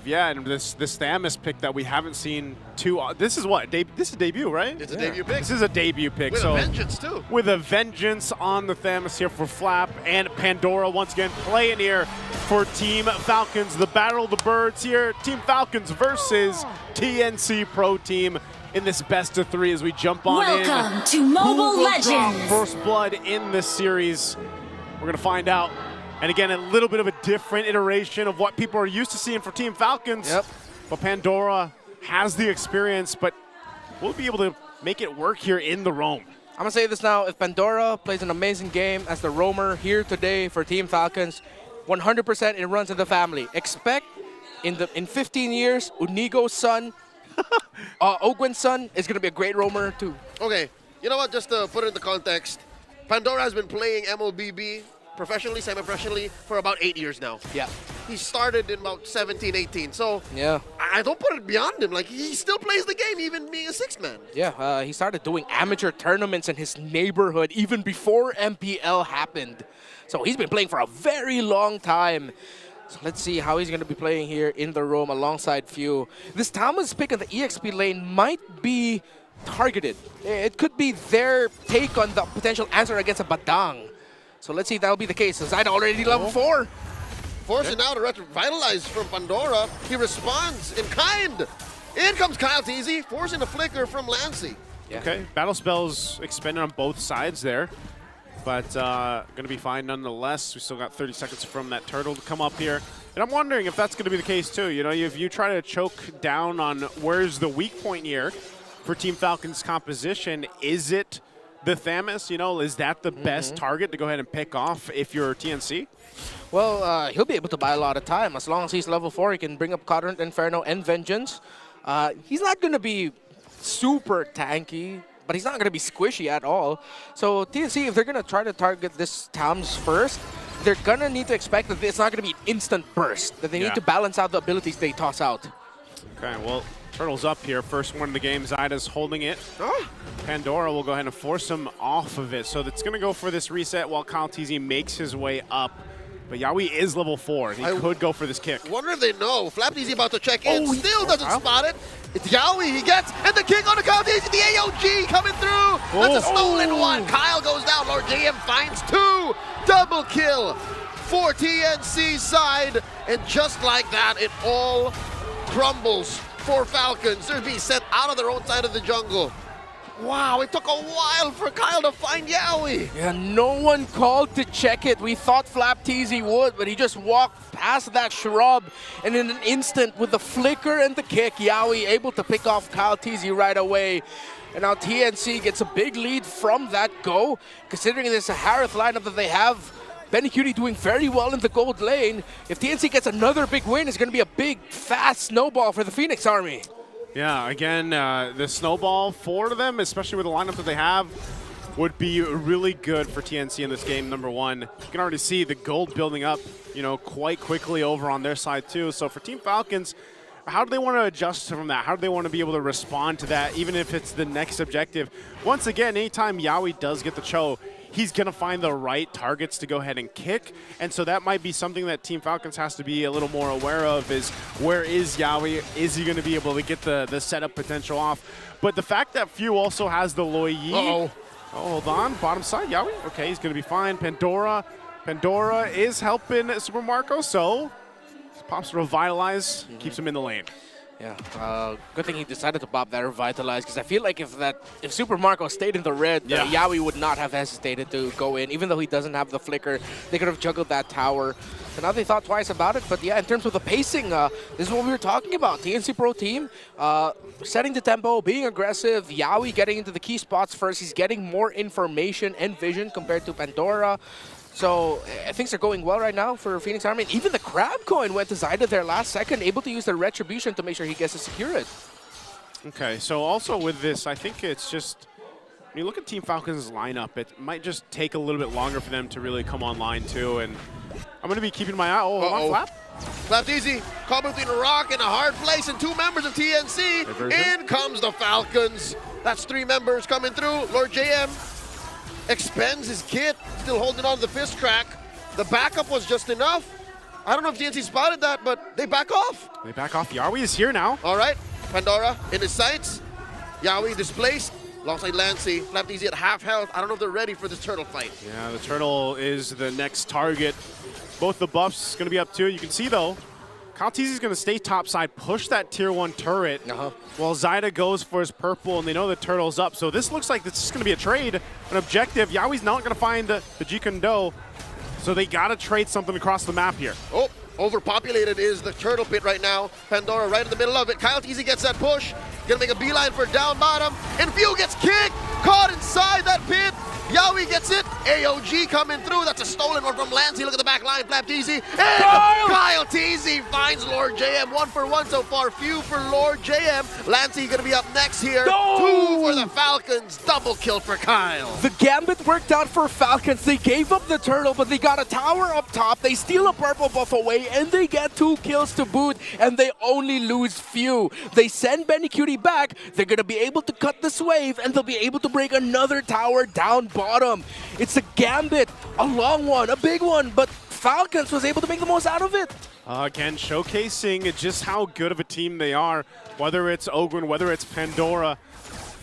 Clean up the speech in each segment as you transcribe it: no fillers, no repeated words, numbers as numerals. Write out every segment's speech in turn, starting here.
Yeah, and this Thamus pick that we haven't seen too. This is what? This is a debut, right? It's a debut pick. This is a debut pick. With so a vengeance, too. With a vengeance on the Thamus here for Flap and Pandora once again playing here for Team Falcons. The Battle of the Birds here. Team Falcons versus TNC Pro Team in this best of 3 as we jump on in. Welcome to Mobile Legends. First blood in this series. We're going to find out. And again, a little bit of a different iteration of what people are used to seeing for Team Falcons. Yep. But Pandora has the experience, but we'll be able to make it work here in the roam. I'm going to say this now. If Pandora plays an amazing game as the roamer here today for Team Falcons, 100% it runs in the family. Expect in 15 years, Unigo's son, Ogwen's son is going to be a great roamer too. Okay, you know what? Just to put it into context, Pandora has been playing MLBB professionally, semi-professionally for about 8 years now. Yeah. He started in about 17, 18. So yeah, I don't put it beyond him. Like, he still plays the game, even being a 6th man. Yeah, he started doing amateur tournaments in his neighborhood even before MPL happened. So he's been playing for a very long time. So let's see how he's going to be playing here in the roam alongside Few. This Thomas pick on the EXP lane might be targeted. It could be their take on the potential answer against a Badang. So let's see if that'll be the case. Zaida already level 4. Forcing out a revitalize from Pandora. He responds in kind. In comes Kyle TZ, forcing a flicker from Lancy. Yeah. Okay, battle spells expended on both sides there. But gonna be fine nonetheless. We still got 30 seconds from that turtle to come up here. And I'm wondering if that's gonna be the case too. You know, if you try to choke down on where's the weak point here for Team Falcons composition, is it the Thamus? You know, is that the best target to go ahead and pick off if you're TNC? Well, he'll be able to buy a lot of time. As long as he's level 4, he can bring up Current, Inferno, and Vengeance. He's not going to be super tanky, but he's not going to be squishy at all. So TNC, if they're going to try to target this Tams first, they're going to need to expect that it's not going to be an instant burst, that they need to balance out the abilities they toss out. Okay, well, Turtle's up here. First one in the game. Zaida's holding it. Pandora will go ahead and force him off of it. So that's going to go for this reset while Kyle TZ makes his way up. But Yawi is level 4. He could go for this kick. Wonder if they know. Flap TZ about to check in. Still doesn't spot it. It's Yawi. He gets, and the kick on the Kyle TZ. The AOG coming through. That's a stolen one. Kyle goes down. Lord JM finds 2. Double kill for TNC side. And just like that, it all crumbles for Falcons. They're being sent out of their own side of the jungle. Wow, it took a while for Kyle to find Yawi. Yeah, no one called to check it. We thought Flap TZ would, but he just walked past that shrub, and in an instant, with the flicker and the kick, Yawi able to pick off Kyle TZ right away. And now TNC gets a big lead from that go, considering this Harith lineup that they have. Benny Cutie doing very well in the gold lane. If TNC gets another big win, it's going to be a big, fast snowball for the Phoenix Army. Yeah, again, the snowball for them, especially with the lineup that they have, would be really good for TNC in this game, number 1. You can already see the gold building up, you know, quite quickly over on their side too. So for Team Falcons, how do they want to adjust from that? How do they want to be able to respond to that, even if it's the next objective? Once again, anytime Yawi does get the Cho, he's going to find the right targets to go ahead and kick. And so that might be something that Team Falcons has to be a little more aware of is where is Yawi? Is he going to be able to get the setup potential off? But the fact that Few also has the Loi Yi. Oh, hold on. Bottom side, Yawi. Okay, he's going to be fine. Pandora is helping Super Marco, so pops Revitalize, keeps him in the lane. Yeah, good thing he decided to pop that Revitalize, because I feel like if Super Marco stayed in the red, Yawi would not have hesitated to go in. Even though he doesn't have the flicker, they could have juggled that tower. So now they thought twice about it. But yeah, in terms of the pacing, this is what we were talking about. TNC Pro Team setting the tempo, being aggressive. Yawi getting into the key spots first. He's getting more information and vision compared to Pandora. So things are going well right now for Phoenix Army. And even the Crab Coin went to Zaida there last second, able to use the Retribution to make sure he gets to secure it. Okay, so also with this, I think it's just, when you look at Team Falcons' lineup, it might just take a little bit longer for them to really come online too. And I'm going to be keeping my eye. Oh, hold on, Flap. Flap TZ caught between a rock and a hard place, and 2 members of TNC. In comes the Falcons. That's 3 members coming through. Lord JM expends his kit, still holding on to the fist crack. The backup was just enough. I don't know if TNC spotted that, but they back off. They back off. Yawi is here now. All right, Pandora in his sights. Yawi displaced. Alongside Lancy, FlapTZ at half health. I don't know if they're ready for this turtle fight. Yeah, the turtle is the next target. Both the buffs going to be up too. You can see though, KyleTZ is going to stay topside, push that tier 1 turret, while Zyda goes for his purple, and they know the turtle's up. So this looks like this is going to be a trade, an objective. Yawi's not going to find the Jikundo, so they got to trade something across the map here. Oh, overpopulated is the turtle pit right now. Pandora right in the middle of it. KyleTZ gets that push. Gonna make a beeline for down bottom. And Few gets kicked, caught inside that pit. Yawi gets it. AOG coming through. That's a stolen one from Lancy. Look at the back line. FlapTZ. And KyleTZ finds Lord JM. 1 for 1 so far. Few for Lord JM. Lancy gonna be up next here. 2 for the Falcons. Double kill for Kyle. The gambit worked out for Falcons. They gave up the turtle, but they got a tower up top. They steal a purple buff away, and they get 2 kills to boot, and they only lose Few. They send Benny Cutie back. They're gonna be able to cut this wave, and they'll be able to break another tower down bottom. It's a gambit, a long one, a big one, but Falcons was able to make the most out of it. Again, showcasing just how good of a team they are, whether it's Ogren, whether it's Pandora.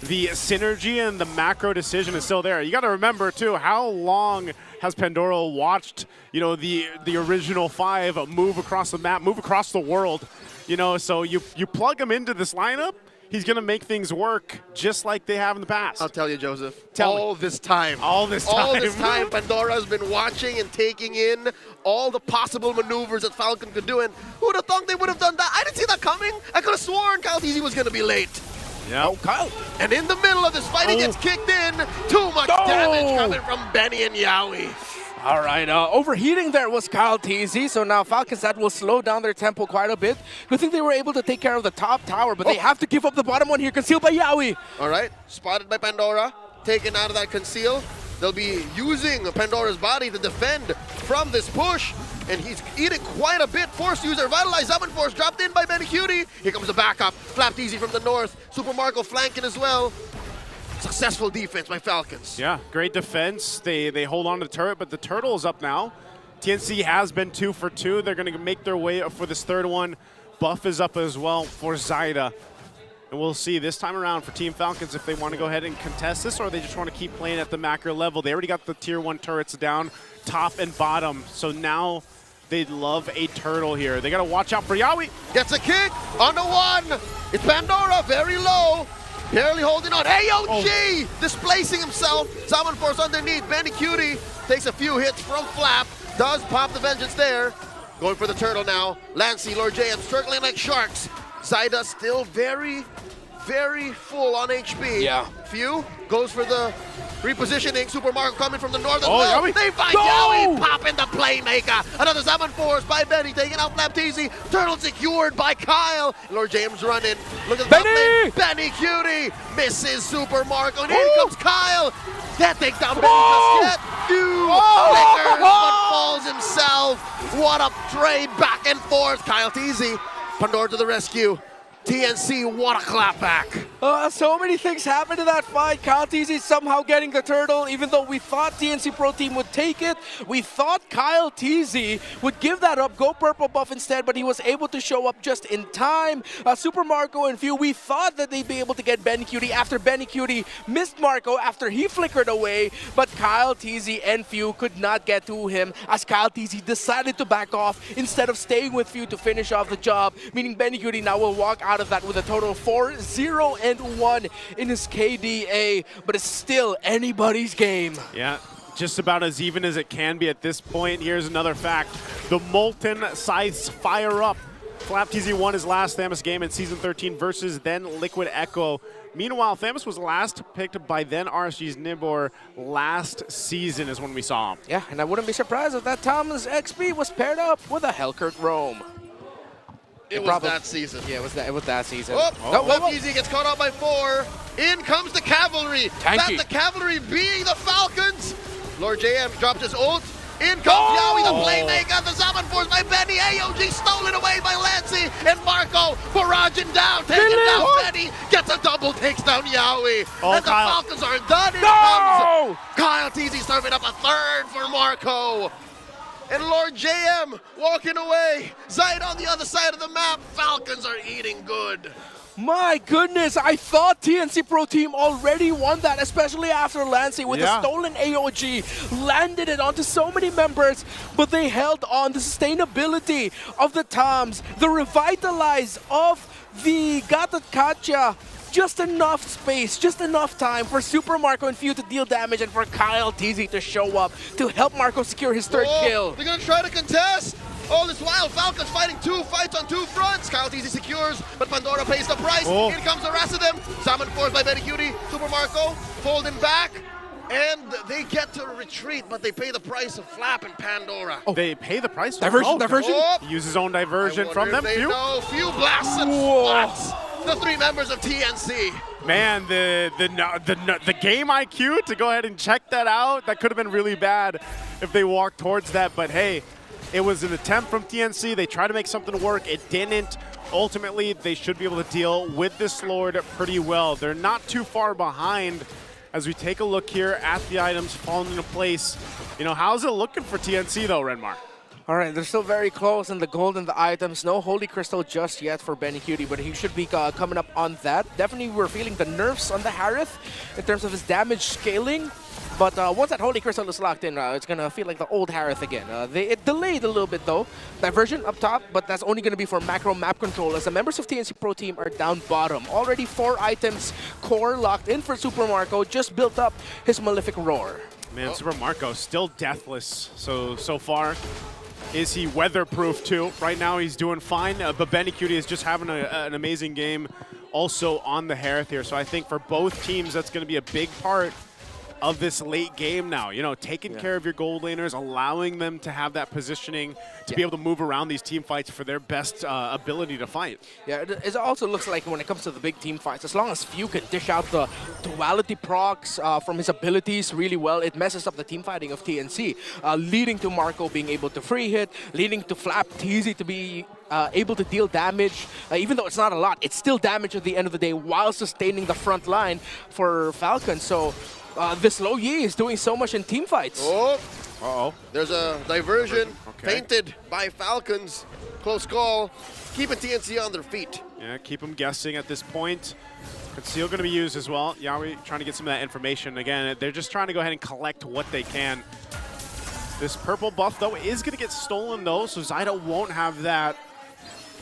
The synergy and the macro decision is still there. You got to remember too, how long has Pandora watched, you know, the original 5 move across the map, move across the world, you know? So you plug him into this lineup, he's going to make things work just like they have in the past. I'll tell you, Joseph. All this time, Pandora's been watching and taking in all the possible maneuvers that Falcon could do. And who would have thought they would have done that? I didn't see that coming. I could have sworn KyleTZ was going to be late. Yeah. Oh, Kyle. And in the middle of this fight, he gets kicked in. Too much damage coming from Benny and Yawi. All right, overheating there was KyleTZ, so now Falcons, that will slow down their tempo quite a bit. Good thing they were able to take care of the top tower, but they have to give up the bottom one here, concealed by Yawi. All right, spotted by Pandora, taken out of that conceal. They'll be using Pandora's body to defend from this push, and he's eating quite a bit. Force user, Vitalize, Summon Force, dropped in by Benny Cutie. Here comes the backup, FlapTZ from the north, Super Marco flanking as well. Successful defense by Falcons. Yeah, great defense. They hold on to the turret, but the turtle is up now. TNC has been 2 for 2. They're going to make their way up for this third one. Buff is up as well for Zyda. And we'll see this time around for Team Falcons if they want to go ahead and contest this or they just want to keep playing at the macro level. They already got the tier 1 turrets down, top and bottom. So now they'd love a turtle here. They got to watch out for Yawi. Gets a kick on the 1. It's Pandora, very low. Barely holding on. AOG displacing himself. Summon Force underneath. Benny Cutie takes a few hits from Flap. Does pop the Vengeance there. Going for the turtle now. Lancy, Lord JM circling like sharks. Zyda still very, very full on HP. Yeah. Few goes for the repositioning. Super Marco coming from the north as well. Yawi. They find Yawi popping the playmaker. Another Summon Force by Benny taking out FlapTZ. Turtle secured by Kyle. Lord James running. Look at the top lane. Benny Cutie misses Super Marco. And in comes Kyle. Can't take down Benny just yet. Flickers, but falls himself. What a trade back and forth. KyleTZ. Pandora to the rescue. TNC, what a clapback. So many things happened in that fight. KyleTZ somehow getting the turtle, even though we thought TNC Pro Team would take it. We thought KyleTZ would give that up, go purple buff instead, but he was able to show up just in time. Super Marco and Few, we thought that they'd be able to get Benny Cutie after Benny Cutie missed Marco after he flickered away, but KyleTZ and Few could not get to him as KyleTZ decided to back off instead of staying with Few to finish off the job, meaning Benny Cutie now will walk out of that with a total of 4-0-1 in his KDA, but it's still anybody's game. Yeah, just about as even as it can be at this point. Here's another fact. The Molten Scythes fire up. FlapTZ won his last Thamus game in Season 13 versus then Liquid Echo. Meanwhile, Thamus was last picked by then RSG's Nibor last season is when we saw him. Yeah, and I wouldn't be surprised if that Thomas XP was paired up with a Hellkurt Roam. It was that season. Yeah, it was that season. FlapTZ gets caught out by 4. In comes the cavalry. That's the cavalry being the Falcons. Lord JM dropped his ult. In comes Yawi, the playmaker. The Summon Force by Benny. AOG stolen away by Lancy. And Marco barraging down. Taking down Benny. Gets a double, takes down Yawi. And the Falcons are done. In comes KyleTZ serving up a third for Marco. and Lord JM walking away. Zaid on the other side of the map. Falcons are eating good. My goodness, I thought TNC Pro Team already won that, especially after Lancey with the stolen AOG. Landed it onto so many members, but they held on. The sustainability of the Toms, the revitalize of the Gatakacha. Just enough space, just enough time for Super Marco and Few to deal damage and for Kyle TZ to show up to help Marco secure his third kill. They're going to try to contest. All this while, Falcons fighting two fights on two fronts. Kyle TZ secures, but Pandora pays the price. Here comes the rest of them. Salmon forced by Betty Cutie. Super Marco holding back. And they get to retreat, but they pay the price of Flap and Pandora. They pay the price? Diversion, diversion? He uses his own diversion from them. Few blasts and spots the three members of TNC. Man, the game IQ to go ahead and check that out, that could have been really bad if they walked towards that. But hey, it was an attempt from TNC. They tried to make something work. It didn't. Ultimately, they should be able to deal with this Lord pretty well. They're not too far behind as we take a look here at the items falling into place. You know, how's it looking for TNC though, Renmar? All right, they're still very close in the gold and the items. No Holy Crystal just yet for Benny Cutie, but he should be coming up on that. Definitely we're feeling the nerfs on the Harith in terms of his damage scaling. But once that Holy Crystal is locked in, it's going to feel like the old Harith again. It delayed a little bit though. Diversion up top, but that's only going to be for macro map control as the members of TNC Pro Team are down bottom. Already 4 items core locked in for Super Marco, just built up his Malefic Roar. Man, Super Marco still deathless so far. Is he weatherproof too? Right now he's doing fine, but Benny Cutie is just having an amazing game also on the Harith here. So I think for both teams, that's going to be a big part of this late game now. You know, taking care of your gold laners, allowing them to have that positioning to be able to move around these team fights for their best ability to fight. Yeah, it also looks like when it comes to the big team fights, as long as Few can dish out the duality procs from his abilities really well, it messes up the team fighting of TNC, leading to Marco being able to free hit, leading to Flap TZ to be able to deal damage. Even though it's not a lot, it's still damage at the end of the day while sustaining the front line for Falcon. So this Low Yi is doing so much in team fights. There's a diversion painted by Falcons. Close call, keeping TNC on their feet. Yeah, keep them guessing at this point. Conceal going to be used as well. Yawi trying to get some of that information. Again, they're just trying to go ahead and collect what they can. This purple buff, though, is going to get stolen, though, so Zyda won't have that.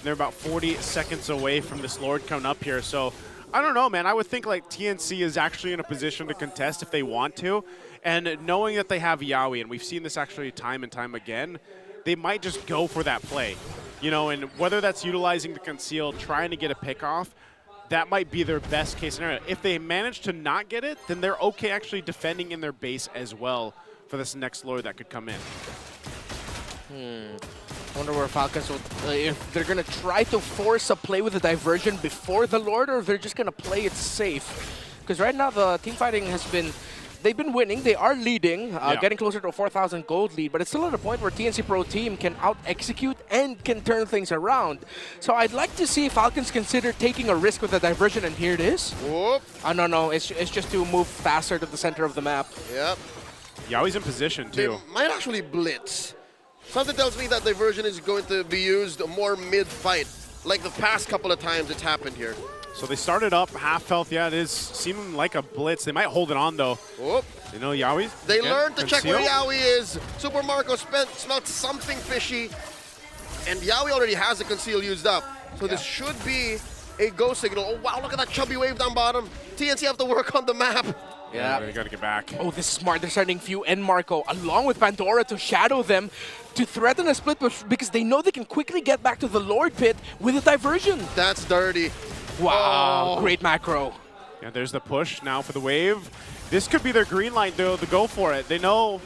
They're about 40 seconds away from this Lord coming up here, so I don't know, man. I would think like TNC is actually in a position to contest if they want to. And knowing that they have Yawi, and we've seen this actually time and time again, they might just go for that play. You know, and whether that's utilizing the conceal, trying to get a pick off, that might be their best case scenario. If they manage to not get it, then they're okay actually defending in their base as well for this next Lord that could come in. I wonder where Falcons will, if they're going to try to force a play with a diversion before the Lord, or if they're just going to play it safe. Because right now the team fighting has been, they've been winning, they are leading, getting closer to a 4,000 gold lead, but it's still at a point where TNC Pro Team can out-execute and can turn things around. So I'd like to see Falcons consider taking a risk with a diversion, and here it is. Whoop. No, it's just to move faster to the center of the map. Yep. Yawi's in position too. They might actually blitz. Something tells me that diversion is going to be used more mid-fight, like the past couple of times it's happened here. So they started up half health. Yeah, it is seeming like a blitz. They might hold it on though. Whoop. You know, Yawi. They learned to check where Yawi is. Super Marco smelled something fishy, and Yawi already has the conceal used up. So this should be a go signal. Oh wow, look at that chubby wave down bottom. TNC have to work on the map. Yeah, they got to get back. Oh, this is smart. They're starting Few and Marco along with Pandora to shadow them to threaten a split because they know they can quickly get back to the Lord pit with a diversion. That's dirty. Wow, great macro. Yeah, there's the push now for the wave. This could be their green light, though, to go for it. They know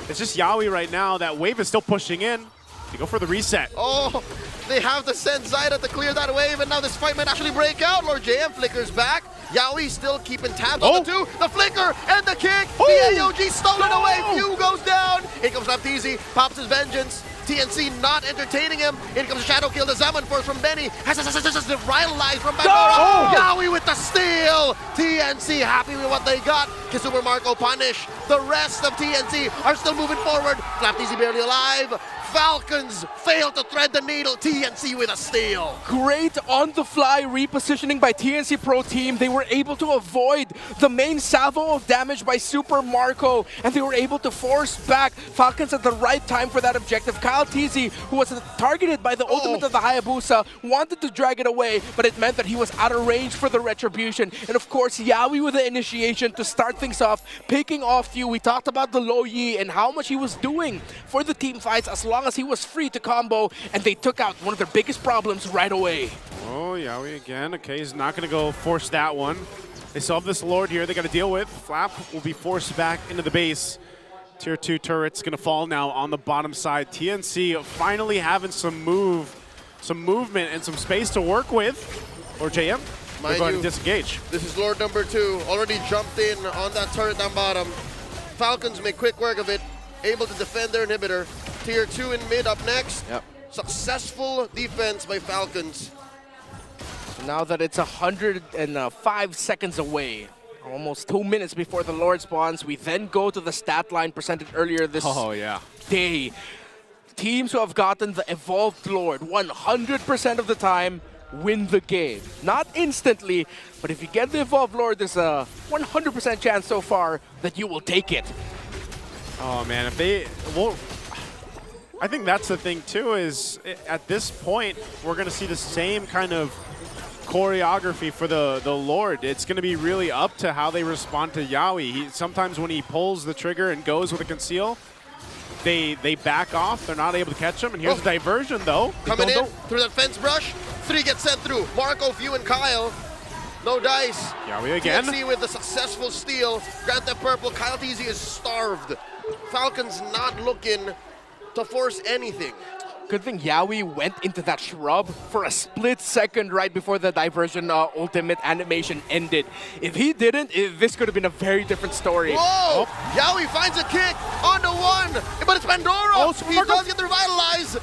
it's just Yawi right now. That wave is still pushing in. They go for the reset. Oh, they have to send Zyda to clear that wave, and now this fight might actually break out. Lord JM flickers back. Yaoi still keeping tabs on the two. The flicker and the kick. The AOG stolen away. Few goes down. In comes Raptizi, pops his vengeance. TNC not entertaining him. In comes a shadow kill. The Zaman force from Benny. Has revitalized from Pandora. Yaoi with the steal. TNC happy with what they got. Super Marco punish. The rest of TNC are still moving forward. Raptizi barely alive. Falcons fail to thread the needle. TNC with a steal. Great on-the-fly repositioning by TNC Pro Team. They were able to avoid the main salvo of damage by Super Marco, and they were able to force back Falcons at the right time for that objective. Kyle Teasy, who was targeted by the ultimate of the Hayabusa, wanted to drag it away, but it meant that he was out of range for the retribution. And of course, Yaoi with the initiation to start things off, picking off Few. We talked about the low Yi and how much he was doing for the team fights as long as he was free to combo, and they took out one of their biggest problems right away. Oh, Yaoi again. Okay, he's not going to go force that one. They still have this Lord here they got to deal with. Flap will be forced back into the base. Tier 2 turret's going to fall now on the bottom side. TNC finally having some movement and some space to work with. Or JM, they're going to disengage. This is Lord number 2, already jumped in on that turret down bottom. Falcons make quick work of it, able to defend their inhibitor. Tier 2 in mid up next. Yep. Successful defense by Falcons. Now that it's 105 seconds away, almost 2 minutes before the Lord spawns, we then go to the stat line presented earlier this day. Teams who have gotten the Evolved Lord 100% of the time win the game. Not instantly, but if you get the Evolved Lord, there's a 100% chance so far that you will take it. Oh man, if they well, I think that's the thing too, is at this point we're going to see the same kind of choreography for the Lord. It's going to be really up to how they respond to Yaoi. Sometimes when he pulls the trigger and goes with a conceal, they back off. They're not able to catch him. And here's a diversion though. Coming in through that fence brush. 3 gets sent through. Marco, Few, and Kyle. No dice. Yaoi again. TNC with a successful steal. Grant that purple. Kyle Teasy is starved. Falcons not looking to force anything. Good thing Yaoi went into that shrub for a split second right before the diversion ultimate animation ended. If he didn't, this could have been a very different story. Whoa! Yaoi finds a kick onto 1, but it's Pandora. He does get the revitalize.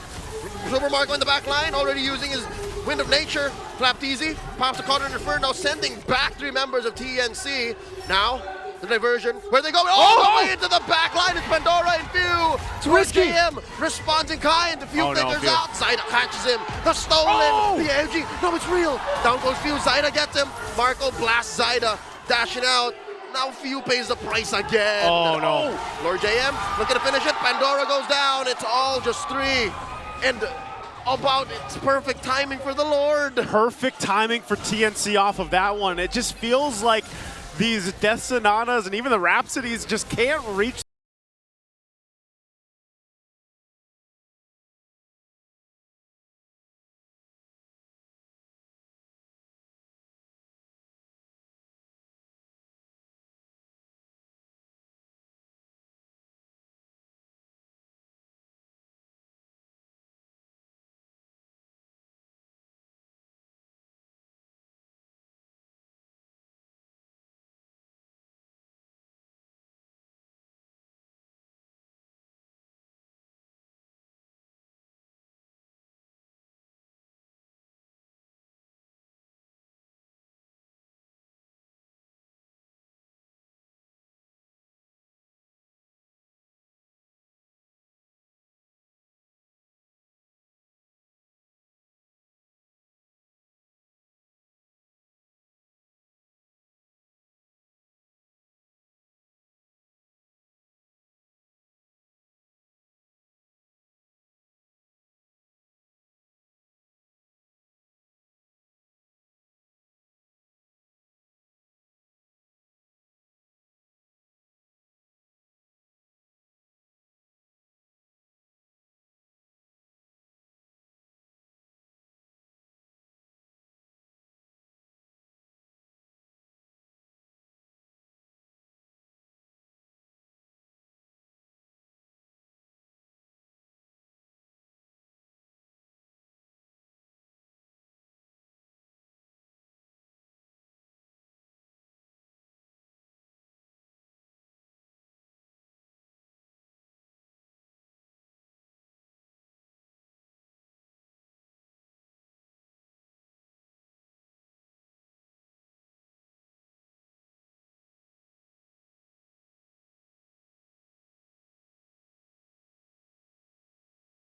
Super Marco in the back line, already using his Wind of Nature. Flap Teasy pops a Counter Inferno, sending back 3 members of TNC. Now, the diversion. Where they go? All the way into the back line. It's Pandora and Few. It's risky. JM responds in kind. The Few figures out. Zaida catches him. The stolen. The AG. No, it's real. Down goes Few. Zaida gets him. Marco blasts Zaida. Dashing out. Now Few pays the price again. Oh, no. Lord JM looking to finish it. Pandora goes down. It's all just 3. And about it's perfect timing for the Lord. Perfect timing for TNC off of that one. It just feels like these Death Sonatas and even the Rhapsodies just can't reach